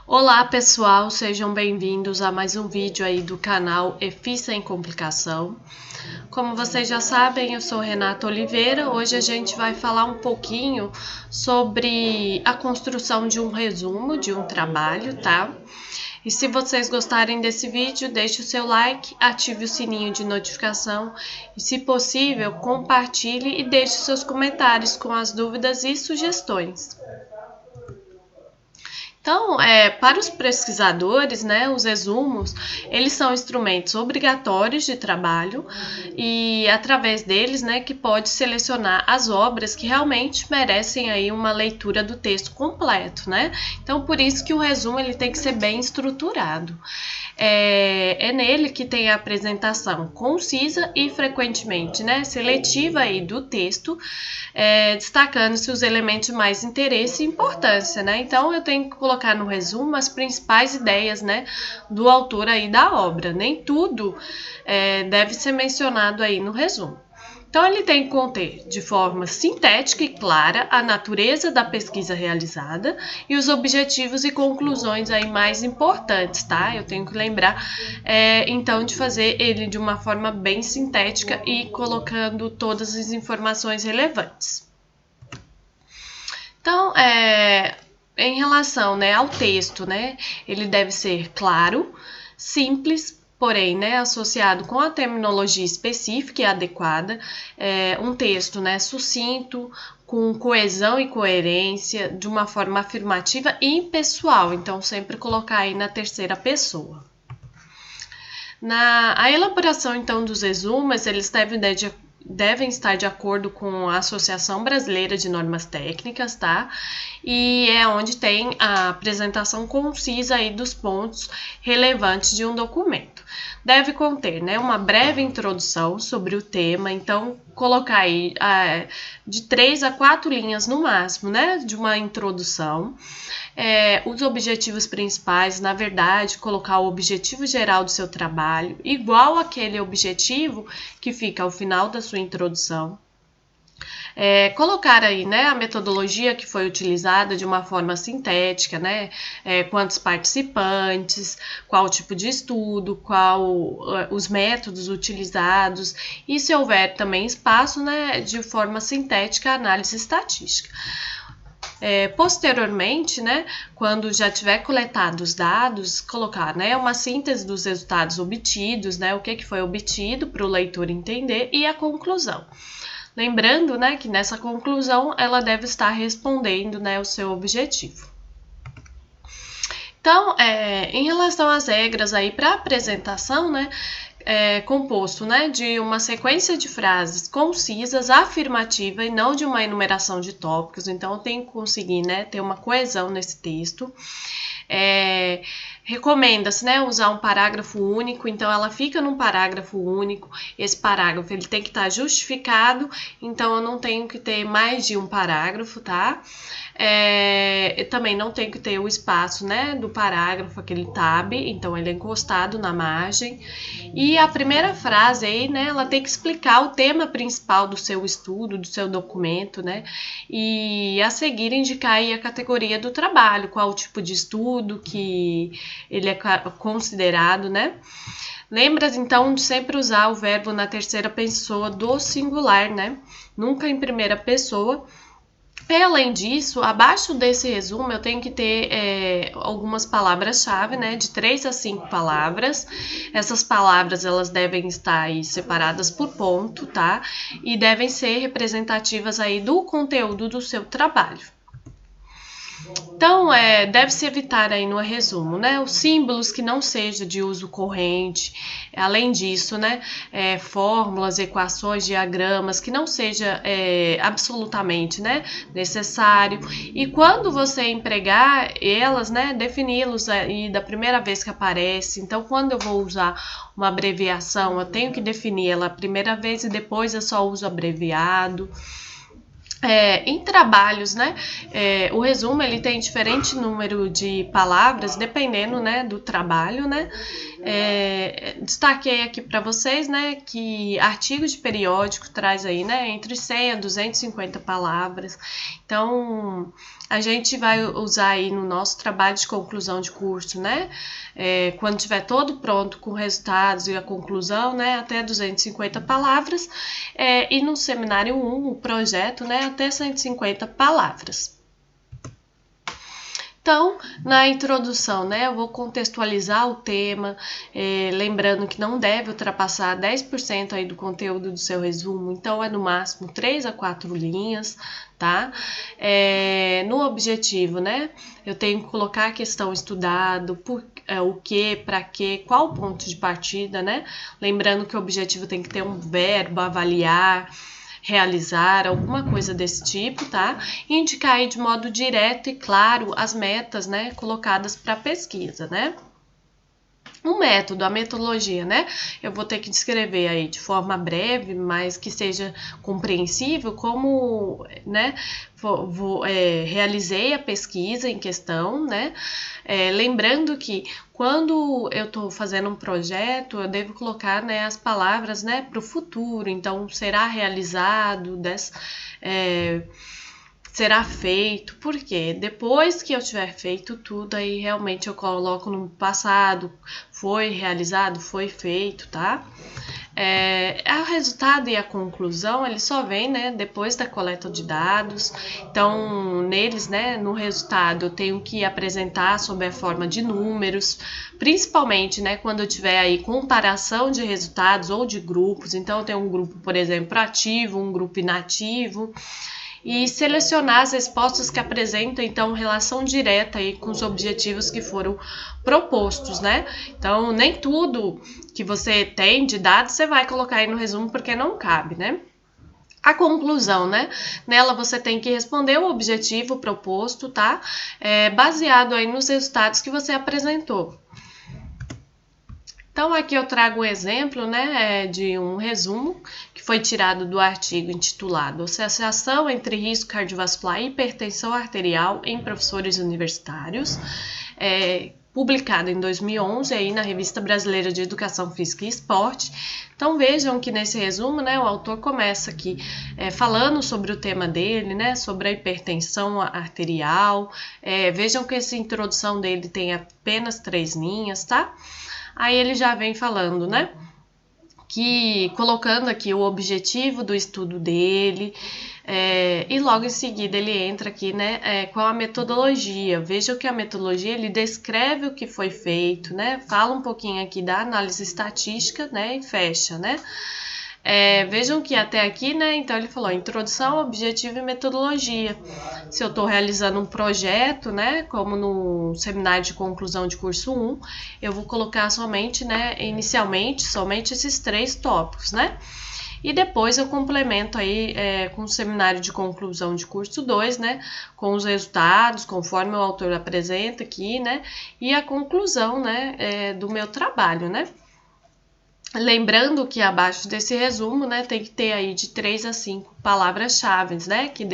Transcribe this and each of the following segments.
Olá pessoal, sejam bem-vindos a mais um vídeo aí do canal EFI Sem Complicação. Como vocês já sabem, eu sou Renata Oliveira. Hoje a gente vai falar um pouquinho sobre a construção de um resumo de um trabalho, tá? E se vocês gostarem desse vídeo, deixe o seu like, ative o sininho de notificação e, se possível, compartilhe e deixe seus comentários com as dúvidas e sugestões. Então, para os pesquisadores, né, os resumos, eles são instrumentos obrigatórios de trabalho e através deles, né, que pode selecionar as obras que realmente merecem aí uma leitura do texto completo, né? Então, por isso que o resumo ele tem que ser bem estruturado. É nele que tem a apresentação concisa e frequentemente, né, seletiva aí do texto, destacando-se os elementos de mais interesse e importância, né? Então eu tenho que colocar no resumo as principais ideias, né, do autor aí da obra. Nem tudo deve ser mencionado aí no resumo. Então, ele tem que conter de forma sintética e clara a natureza da pesquisa realizada e os objetivos e conclusões aí mais importantes, tá? Eu tenho que lembrar, então, de fazer ele de uma forma bem sintética e colocando todas as informações relevantes. Então, em relação, né, ao texto, né, ele deve ser claro, simples, porém, né, associado com a terminologia específica e adequada, um texto, né, sucinto, com coesão e coerência, de uma forma afirmativa e impessoal, então sempre colocar aí na terceira pessoa. A elaboração, então, dos resumos, eles devem estar de acordo com a Associação Brasileira de Normas Técnicas, tá? E é onde tem a apresentação concisa aí dos pontos relevantes de um documento. Deve conter, né, uma breve introdução sobre o tema, então colocar aí de 3 a 4 linhas no máximo, né, de uma introdução. Os objetivos principais, na verdade, colocar o objetivo geral do seu trabalho, igual aquele objetivo que fica ao final da sua introdução. Colocar aí, né, a metodologia que foi utilizada de uma forma sintética, né, quantos participantes, qual tipo de estudo, os métodos utilizados e, se houver também espaço, né, de forma sintética, a análise estatística. Posteriormente, né, quando já tiver coletado os dados, colocar, né, uma síntese dos resultados obtidos, né, o que foi obtido para o leitor entender e a conclusão. Lembrando, né, que nessa conclusão ela deve estar respondendo, né, o seu objetivo. Então, em relação às regras aí para apresentação, né, composto, né, de uma sequência de frases concisas, afirmativa e não de uma enumeração de tópicos. Então, eu tenho que conseguir, né, ter uma coesão nesse texto. Recomenda-se, né, usar um parágrafo único, então ela fica num parágrafo único. Esse parágrafo ele tem que estar justificado, então eu não tenho que ter mais de um parágrafo, tá? Também não tem que ter o espaço, né, do parágrafo, aquele tab, então ele é encostado na margem. E a primeira frase aí, né, ela tem que explicar o tema principal do seu estudo, do seu documento, né, e a seguir indicar aí a categoria do trabalho, qual o tipo de estudo que ele é considerado, né. Lembra, então, de sempre usar o verbo na terceira pessoa do singular, né, nunca em primeira pessoa. Além disso, abaixo desse resumo eu tenho que ter algumas palavras-chave, né, de 3 a 5 palavras. Essas palavras elas devem estar aí separadas por ponto, tá? E devem ser representativas aí do conteúdo do seu trabalho. Então, deve-se evitar aí no resumo, né, os símbolos que não sejam de uso corrente. Além disso, né, fórmulas, equações, diagramas que não seja absolutamente, né, necessário. E quando você empregar elas, né, defini-los aí da primeira vez que aparece. Então, quando eu vou usar uma abreviação, eu tenho que definir ela a primeira vez e depois eu só uso abreviado. Em trabalhos, né, o resumo ele tem diferente número de palavras dependendo, né, do trabalho, né, Destaquei aqui para vocês, né, que artigo de periódico traz aí, né, entre 100 a 250 palavras. Então, a gente vai usar aí no nosso trabalho de conclusão de curso, né, quando tiver todo pronto com resultados e a conclusão, né, até 250 palavras, e no seminário 1, o projeto, né, até 150 palavras. Então, na introdução, né, eu vou contextualizar o tema, lembrando que não deve ultrapassar 10% aí do conteúdo do seu resumo, então é no máximo 3 a 4 linhas, tá? No objetivo, né, eu tenho que colocar a questão estudado, o que, para quê, qual o ponto de partida, né? Lembrando que o objetivo tem que ter um verbo, avaliar, realizar, alguma coisa desse tipo, tá? E indicar aí de modo direto e claro as metas, né, colocadas para pesquisa, né? O método, a metodologia, né? Eu vou ter que descrever aí de forma breve, mas que seja compreensível, como, né, realizei a pesquisa em questão, né? Lembrando que quando eu estou fazendo um projeto, eu devo colocar, né, as palavras, né, para o futuro. Então, será realizado, será feito, porque depois que eu tiver feito tudo, aí realmente eu coloco no passado, foi realizado, foi feito, tá? O resultado e a conclusão, ele só vem, né, depois da coleta de dados. Então, neles, né, no resultado, eu tenho que apresentar sob a forma de números, principalmente, né, quando eu tiver aí comparação de resultados ou de grupos. Então, eu tenho um grupo, por exemplo, ativo, um grupo inativo, e selecionar as respostas que apresentam, então, relação direta aí com os objetivos que foram propostos, né? Então, nem tudo que você tem de dados você vai colocar aí no resumo, porque não cabe, né? A conclusão, né? Nela você tem que responder o objetivo proposto, tá? Baseado aí nos resultados que você apresentou. Então, aqui eu trago um exemplo, né, de um resumo que foi tirado do artigo intitulado Associação entre risco cardiovascular e hipertensão arterial em professores universitários, publicado em 2011 aí na Revista Brasileira de Educação Física e Esporte. Então, vejam que nesse resumo, né, o autor começa aqui falando sobre o tema dele, né, sobre a hipertensão arterial. Vejam que essa introdução dele tem apenas 3 linhas, tá? Aí ele já vem falando, né, que colocando aqui o objetivo do estudo dele, e logo em seguida ele entra aqui, né, com a metodologia. Vejam que a metodologia, ele descreve o que foi feito, né, fala um pouquinho aqui da análise estatística, né, e fecha, né. Vejam que até aqui, né, então ele falou introdução, objetivo e metodologia. Se eu estou realizando um projeto, né, como no seminário de conclusão de curso 1, eu vou colocar somente, né, inicialmente, somente esses 3 tópicos, né? E depois eu complemento aí com o seminário de conclusão de curso 2, né, com os resultados, conforme o autor apresenta aqui, né, e a conclusão, né, do meu trabalho, né? Lembrando que abaixo desse resumo, né, tem que ter aí de 3 a 5 palavras-chave, né, que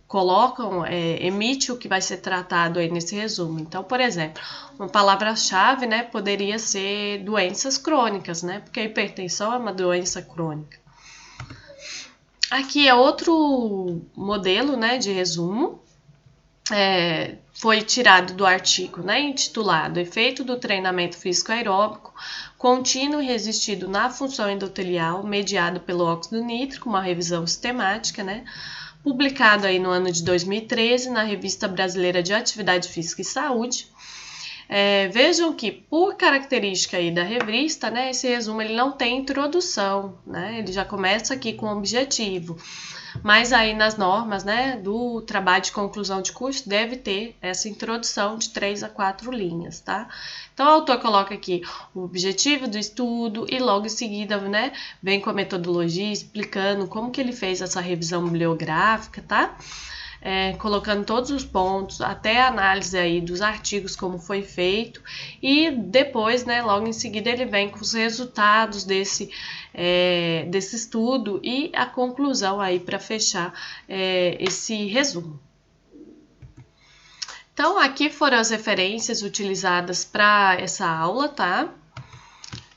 colocam, emite o que vai ser tratado aí nesse resumo. Então, por exemplo, uma palavra-chave, né, poderia ser doenças crônicas, né, porque a hipertensão é uma doença crônica. Aqui é outro modelo, né, de resumo. Foi tirado do artigo, né, intitulado Efeito do treinamento físico aeróbico contínuo e resistido na função endotelial mediado pelo óxido nítrico, uma revisão sistemática, né, publicado aí no ano de 2013 na Revista Brasileira de Atividade Física e Saúde. Vejam que, por característica aí da revista, né, esse resumo ele não tem introdução, né, ele já começa aqui com o objetivo. Mas aí nas normas, né, do trabalho de conclusão de curso deve ter essa introdução de 3 a 4 linhas, tá? Então o autor coloca aqui o objetivo do estudo e logo em seguida, né, vem com a metodologia explicando como que ele fez essa revisão bibliográfica, tá? Colocando todos os pontos, até a análise aí dos artigos, como foi feito, e depois, né, logo em seguida ele vem com os resultados desse estudo e a conclusão aí para fechar esse resumo. Então, aqui foram as referências utilizadas para essa aula, tá?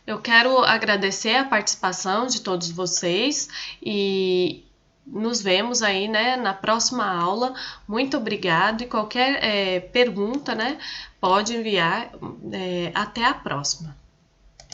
Eu quero agradecer a participação de todos vocês e nos vemos aí, né, na próxima aula. Muito obrigado e qualquer pergunta, né, pode enviar. Até a próxima.